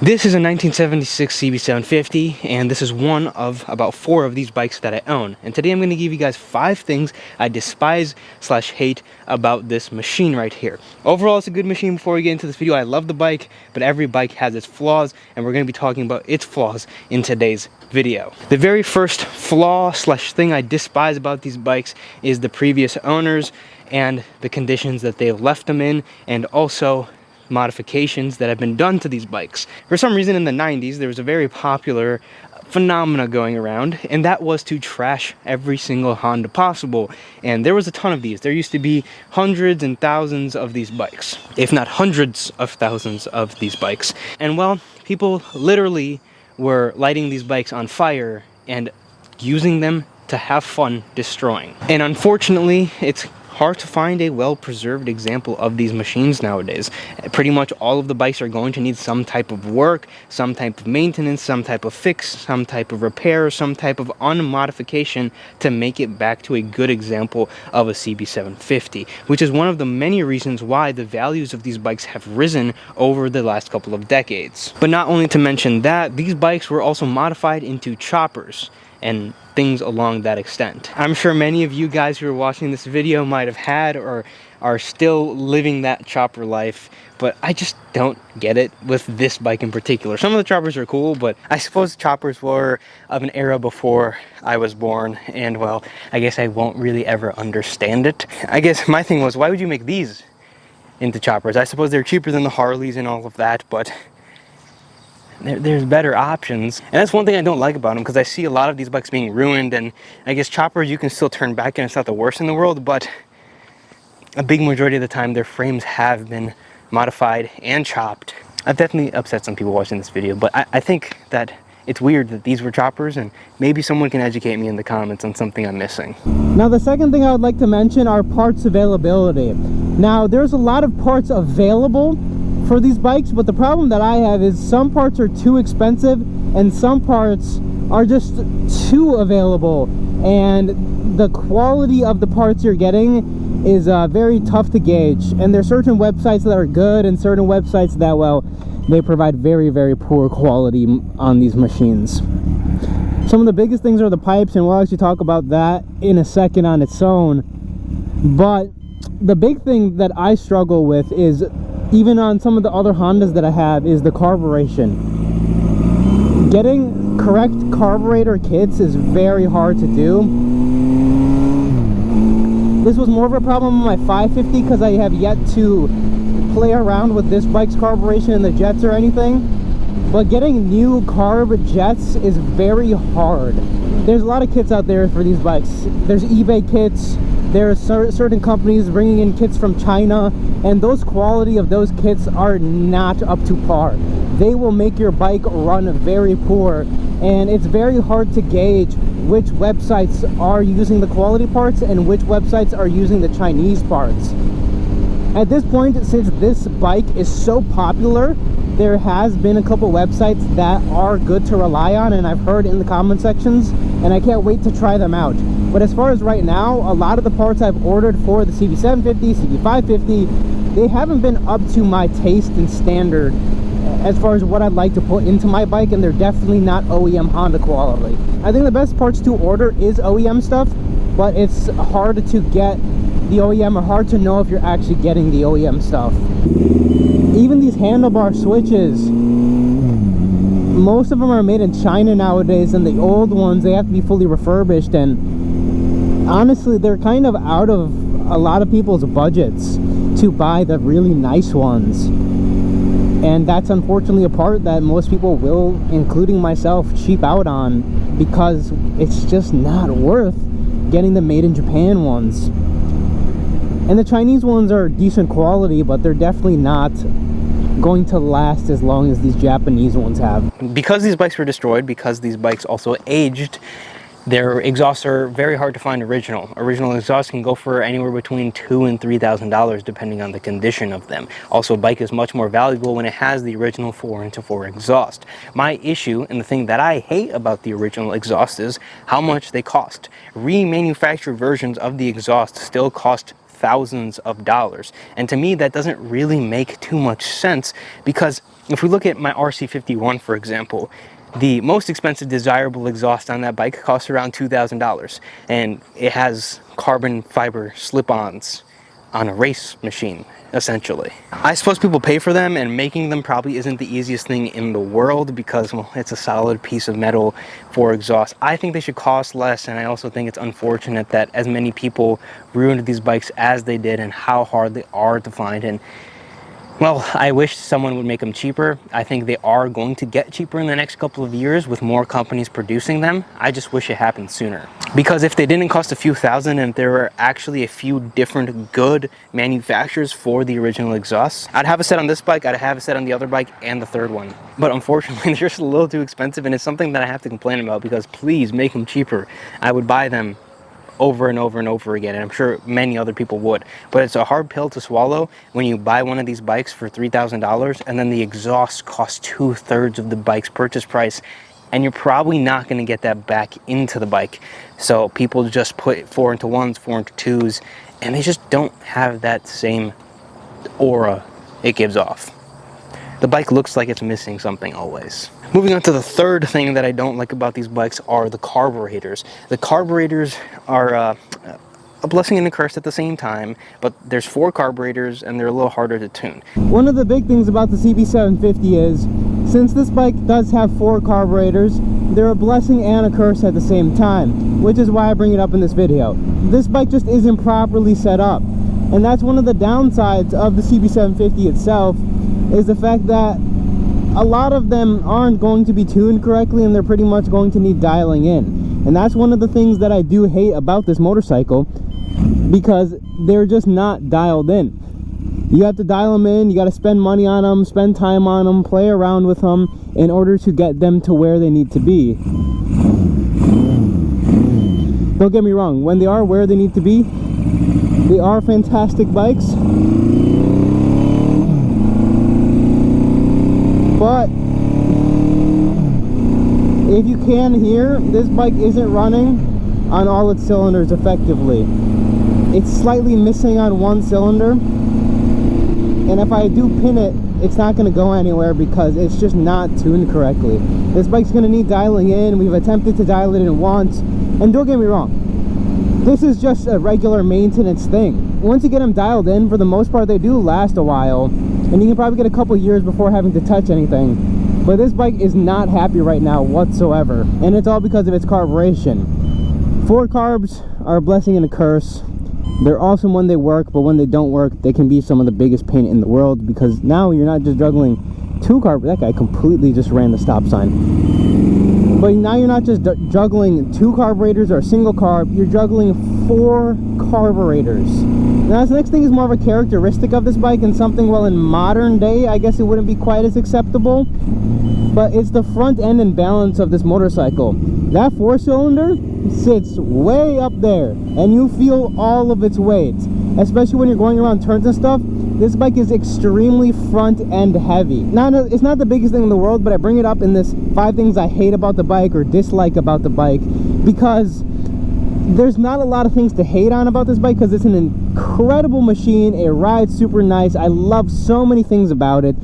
This is a 1976 CB750, and this is one of about 4 of these bikes that I own. And today I'm going to give you guys 5 things I despise / hate about this machine right here. Overall, it's a good machine. Before we get into this video, I love the bike, but every bike has its flaws, and we're going to be talking about its flaws in today's video. The very first flaw / thing I despise about these bikes is the previous owners and the conditions that they've left them in, and also modifications that have been done to these bikes. For some reason in the 90s there was a very popular phenomena going around, and that was to trash every single Honda possible. And there was a ton of these. There used to be hundreds and thousands of these bikes, if not hundreds of thousands of these bikes. And well, people literally were lighting these bikes on fire and using them to have fun destroying. And unfortunately, it's hard to find a well-preserved example of these machines nowadays. Pretty much all of the bikes are going to need some type of work, some type of maintenance, some type of fix, some type of repair, some type of unmodification to make it back to a good example of a CB750, which is one of the many reasons why the values of these bikes have risen over the last couple of decades. But not only to mention that, these bikes were also modified into choppers and things along that extent. I'm sure many of you guys who are watching this video might have had or are still living that chopper life, but I just don't get it with this bike in particular. Some of the choppers are cool, but I suppose choppers were of an era before I was born, and well, I guess I won't really ever understand it. I guess my thing was, why would you make these into choppers? I suppose they're cheaper than the Harleys and all of that, but there's better options. And that's one thing I don't like about them, because I see a lot of these bikes being ruined, and I guess choppers you can still turn back and it's not the worst in the world, but a big majority of the time their frames have been modified and chopped. I've definitely upset some people watching this video, but I think that it's weird that these were choppers, and maybe someone can educate me in the comments on something I'm missing. Now, the second thing I would like to mention are parts availability. Now, there's a lot of parts available for these bikes, but the problem that I have is some parts are too expensive and some parts are just too available, and the quality of the parts you're getting is very tough to gauge. And there's certain websites that are good and certain websites that, well, they provide very, very poor quality on these machines. Some of the biggest things are the pipes, and we'll actually talk about that in a second on its own. But the big thing that I struggle with is, even on some of the other Hondas that I have, is the carburation. Getting correct carburetor kits is very hard to do. This was more of a problem on my 550 because I have yet to play around with this bike's carburation in the jets or anything. But getting new carb jets is very hard. There's a lot of kits out there for these bikes. There's eBay kits. There's certain companies bringing in kits from China, and those quality of those kits are not up to par. They will make your bike run very poor, and it's very hard to gauge which websites are using the quality parts and which websites are using the Chinese parts. At this point, since this bike is so popular, there has been a couple websites that are good to rely on, and I've heard in the comment sections, and I can't wait to try them out. But as far as right now, a lot of the parts I've ordered for the CB750, CB550, they haven't been up to my taste and standard as far as what I'd like to put into my bike, and they're definitely not OEM Honda quality. I think the best parts to order is OEM stuff, but it's hard to get the OEM, or hard to know if you're actually getting the OEM stuff. Even these handlebar switches, most of them are made in China nowadays, and the old ones, they have to be fully refurbished, and honestly, they're kind of out of a lot of people's budgets to buy the really nice ones. And that's unfortunately a part that most people will, including myself, cheap out on, because it's just not worth getting the made in Japan ones. And the Chinese ones are decent quality, but they're definitely not going to last as long as these Japanese ones have. Because these bikes were destroyed, because these bikes also aged, their exhausts are very hard to find original. Original exhausts can go for anywhere between $2,000 and $3,000 depending on the condition of them. Also, a bike is much more valuable when it has the original 4x4 exhaust. My issue, and the thing that I hate about the original exhaust, is how much they cost. Remanufactured versions of the exhaust still cost thousands of dollars. And to me, that doesn't really make too much sense, because if we look at my RC51, for example, the most expensive desirable exhaust on that bike costs around $2,000, and it has carbon fiber slip-ons on a race machine, essentially. I suppose people pay for them, and making them probably isn't the easiest thing in the world, because, well, it's a solid piece of metal for exhaust. I think they should cost less, and I also think it's unfortunate that as many people ruined these bikes as they did, and how hard they are to find. And well, I wish someone would make them cheaper. I think they are going to get cheaper in the next couple of years with more companies producing them. I just wish it happened sooner. Because if they didn't cost a few thousand, and there were actually a few different good manufacturers for the original exhausts, I'd have a set on this bike, I'd have a set on the other bike, and the third one. But unfortunately, they're just a little too expensive, and it's something that I have to complain about, because please make them cheaper. I would buy them over and over and over again, and I'm sure many other people would. But it's a hard pill to swallow when you buy one of these bikes for $3,000 and then the exhaust costs 2/3 of the bike's purchase price, and you're probably not going to get that back into the bike. So people just put 4x1s, 4x2s, and they just don't have that same aura it gives off. The bike looks like it's missing something always. Moving on to the third thing that I don't like about these bikes are the carburetors. The carburetors are a blessing and a curse at the same time, but there's 4 carburetors and they're a little harder to tune. One of the big things about the CB750 is, since this bike does have 4 carburetors, they're a blessing and a curse at the same time, which is why I bring it up in this video. This bike just isn't properly set up, and that's one of the downsides of the CB750 itself, is the fact that a lot of them aren't going to be tuned correctly, and they're pretty much going to need dialing in. And that's one of the things that I do hate about this motorcycle, because they're just not dialed in. You have to dial them in, you got to spend money on them, spend time on them, play around with them in order to get them to where they need to be. Don't get me wrong, when they are where they need to be, they are fantastic bikes. But if you can hear, this bike isn't running on all its cylinders effectively. It's slightly missing on one cylinder, and if I do pin it, it's not going to go anywhere because it's just not tuned correctly. This bike's going to need dialing in. We've attempted to dial it in once, and don't get me wrong, this is just a regular maintenance thing. Once you get them dialed in, for the most part, they do last a while, and you can probably get a couple years before having to touch anything. But this bike is not happy right now whatsoever, and it's all because of its carburation. 4 carbs are a blessing and a curse. They're awesome when they work, but when they don't work, they can be some of the biggest pain in the world, because now you're not just juggling 2 carbs. That guy completely just ran the stop sign. But now you're not just juggling 2 carburetors or a single carb, you're juggling 4 carburetors. Now this next thing is more of a characteristic of this bike, and something, well, in modern day I guess it wouldn't be quite as acceptable, but it's the front end and balance of this motorcycle. That 4-cylinder sits way up there, and you feel all of its weight, especially when you're going around turns and stuff. This bike is extremely front end heavy. It's not the biggest thing in the world, but I bring it up in this 5 things I hate about the bike or dislike about the bike, because there's not a lot of things to hate on about this bike, because it's an incredible machine. It rides super nice. I love so many things about it,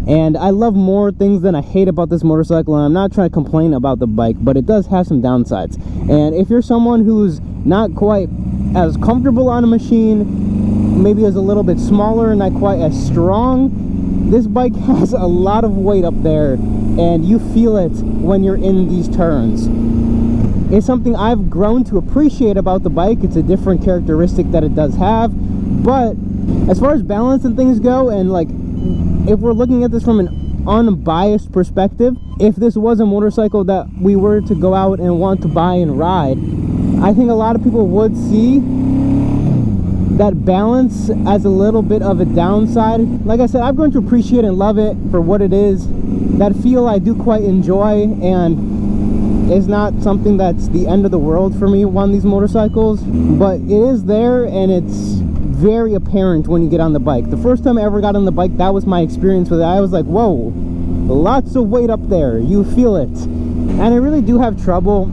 and I love more things than I hate about this motorcycle. And I'm not trying to complain about the bike, but it does have some downsides. And if you're someone who's not quite as comfortable on a machine, maybe is a little bit smaller and not quite as strong, this bike has a lot of weight up there, and you feel it when you're in these turns. It's something I've grown to appreciate about the bike. It's a different characteristic that it does have. But as far as balance and things go, and like, if we're looking at this from an unbiased perspective, if this was a motorcycle that we were to go out and want to buy and ride, I think a lot of people would see that balance as a little bit of a downside. Like I said, I've grown to appreciate and love it for what it is. That feel I do quite enjoy, and it's not something that's the end of the world for me on these motorcycles, but it is there, and it's very apparent when you get on the bike. The first time I ever got on the bike, that was my experience with it. I was like, whoa, lots of weight up there. You feel it. And I really do have trouble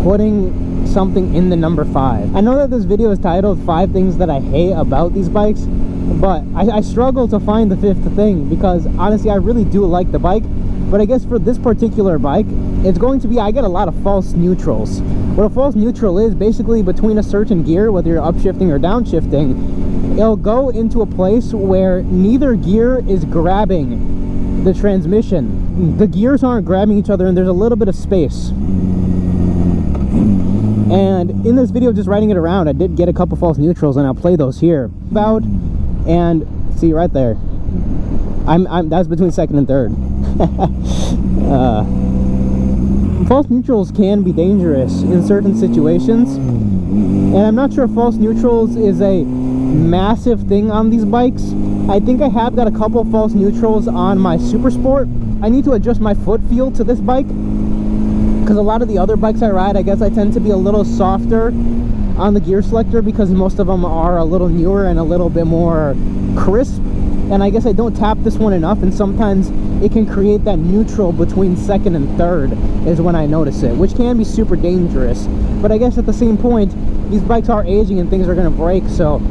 putting something in the number 5. I know that this video is titled 5 things that I hate about these bikes, but I struggle to find the 5th thing, because honestly I really do like the bike. But I guess for this particular bike, it's going to be, I get a lot of false neutrals. What a false neutral is, basically between a certain gear, whether you're upshifting or downshifting, it'll go into a place where neither gear is grabbing the transmission. The gears aren't grabbing each other and there's a little bit of space. And in this video, just riding it around, I did get a couple false neutrals, and I'll play those here. And see right there, that's between second and third. False neutrals can be dangerous in certain situations, and I'm not sure if false neutrals is a massive thing on these bikes. I think I have got a couple false neutrals on my Super Sport. I need to adjust my foot feel to this bike, because a lot of the other bikes I ride, I guess I tend to be a little softer on the gear selector, because most of them are a little newer and a little bit more crisp. And I guess I don't tap this one enough, and sometimes it can create that neutral between second and third is when I notice it, which can be super dangerous. But I guess at the same point, these bikes are aging and things are going to break, so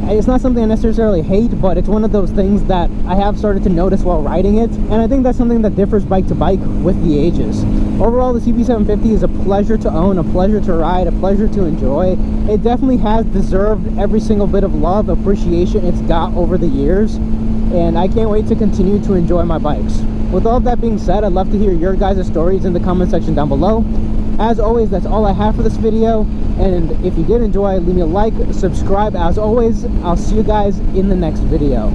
it's not something I necessarily hate, but it's one of those things that I have started to notice while riding it, and I think that's something that differs bike to bike with the ages. Overall, the CB750 is a pleasure to own, a pleasure to ride, a pleasure to enjoy. It definitely has deserved every single bit of love, appreciation it's got over the years, and I can't wait to continue to enjoy my bikes. With all of that being said, I'd love to hear your guys' stories in the comment section down below. As always, that's all I have for this video, and if you did enjoy, leave me a like, subscribe. As always, I'll see you guys in the next video.